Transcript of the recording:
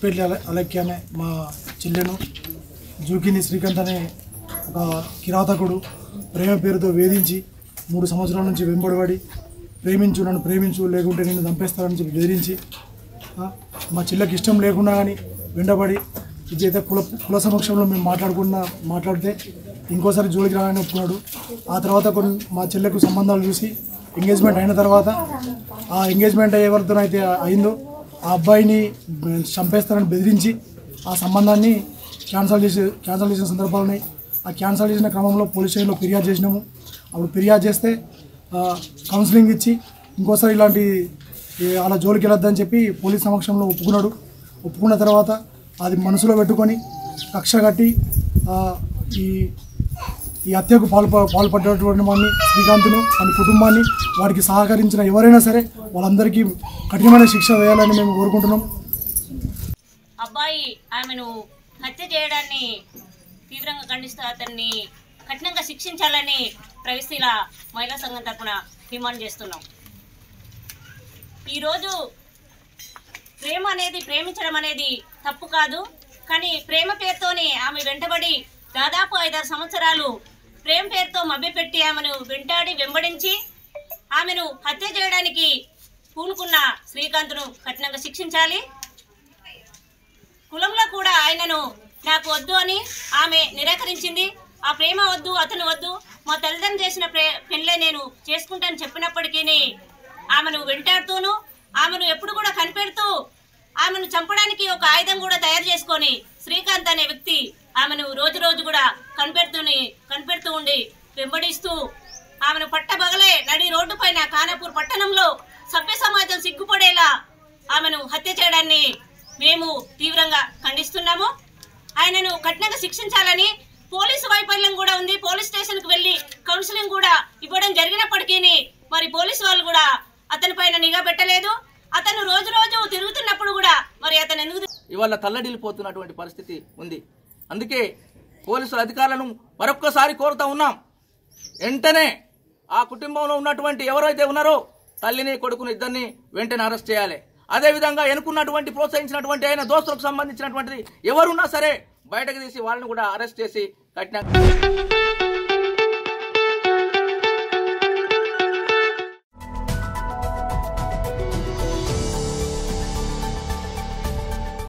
పేట్ల అలక్య అనే మా చెల్లెను జూకిని శ్రీకాంత్ అనే ఒక కిరాతకుడు ప్రేమ పేరుతో వేధించి 3 సంవత్సరాల నుంచి వెంబడబడి నన్ను ప్రేమించు లేకుంటే నేను చంపేస్తానని చెప్పి బెదిరించి మా చెల్లెకి ఇష్టం లేకుండా కానీ వెంటబడి ఇదైతే కుల సమక్షంలో మేము మాట్లాడితే ఇంకోసారి జోలికి రావాలని ఒప్పుకున్నాడు. ఆ తర్వాత మా చెల్లెకు సంబంధాలు చూసి ఎంగేజ్మెంట్ అయిన తర్వాత ఆ ఎంగేజ్మెంట్ ఎవరితోనైతే అయిందో ఆ అబ్బాయిని చంపేస్తానని బెదిరించి ఆ సంబంధాన్ని క్యాన్సల్ చేసిన సందర్భాలు ఉన్నాయి. ఆ క్యాన్సల్ చేసిన క్రమంలో పోలీస్ స్టేషన్లో ఫిర్యాదు చేసినాము. అప్పుడు ఫిర్యాదు చేస్తే కౌన్సిలింగ్ ఇచ్చి ఇంకోసారి ఇలాంటి అలా జోలికి వెళ్ళొద్దని చెప్పి పోలీస్ సమక్షంలో ఒప్పుకున్న తర్వాత అది మనసులో పెట్టుకొని కక్ష కట్టి ఈ హత్యకు పాల్పడ్డటువంటి వాడిని శ్రీకాంత్ను వాడి కుటుంబాన్ని వాడికి సహకరించిన ఎవరైనా సరే వాళ్ళందరికీ కఠినమైన శిక్ష వేయాలని మేము కోరుకుంటున్నాం. అబ్బాయి ఆమెను హత్య చేయడాన్ని తీవ్రంగా ఖండిస్తూ అతన్ని కఠినంగా శిక్షించాలని ప్రగతిశీల మహిళా సంఘం తరఫున డిమాండ్ చేస్తున్నాం. ఈరోజు ప్రేమించడం అనేది తప్పు కాదు, కానీ ప్రేమ పేరుతోనే ఆమె వెంటబడి దాదాపు 5-6 సంవత్సరాలు ప్రేమ పేరుతో మభ్యపెట్టి ఆమెను వెంబడించి ఆమెను హత్య చేయడానికి పూనుకున్న శ్రీకాంత్ను కఠినంగా శిక్షించాలి. కులంలో కూడా ఆయనను నాకు వద్దు అని ఆమె నిరాకరించింది. ఆ ప్రేమ వద్దు, అతను వద్దు, మా తల్లిదండ్రులు చేసిన పెళ్ళే నేను చేసుకుంటానని చెప్పినప్పటికీ ఆమెను వెంటాడుతూను ఆమెను ఎప్పుడు కూడా కనిపెడుతూ ఆమెను చంపడానికి ఒక ఆయుధం కూడా తయారు చేసుకొని శ్రీకాంత్ అనే వ్యక్తి ఆమెను రోజు కూడా కనిపెడుతూ ఉండి వెంబడిస్తూ ఆమెను పట్టబగలే నడి రోడ్డు పైన ఖానాపూర్ పట్టణంలో సభ్య సమాజం సిగ్గుపడేలా ఆమెను హత్య చేయడాన్ని మేము తీవ్రంగా ఖండిస్తున్నాము. ఆయనను కఠినంగా శిక్షించాలని పోలీసు వైఫల్యం కూడా ఉంది. పోలీస్ స్టేషన్కి వెళ్ళి కౌన్సిలింగ్ కూడా ఇవ్వడం జరిగినప్పటికీ మరి పోలీసు వాళ్ళు కూడా అతని పైన నిఘా పెట్టలేదు. అతను రోజు తిరుగుతున్నప్పుడు కూడా మరి అతను ఎందుకు ఇవాళ తల్లడిల్లిపోతున్నటువంటి పరిస్థితి ఉంది. అందుకే పోలీసుల అధికారులను మరొక్కసారి కోరుతా ఉన్నాం, వెంటనే ఆ కుటుంబంలో ఉన్నటువంటి ఎవరైతే ఉన్నారో తల్లిని కొడుకుని ఇద్దరిని వెంటనే అరెస్ట్ చేయాలి. అదేవిధంగా ఎన్నుకున్నటువంటి ప్రోత్సహించినటువంటి ఆయన దోస్తులకు సంబంధించినటువంటిది ఎవరున్నా సరే బయటకు తీసి వాళ్ళని కూడా అరెస్ట్ చేసి కఠినంగా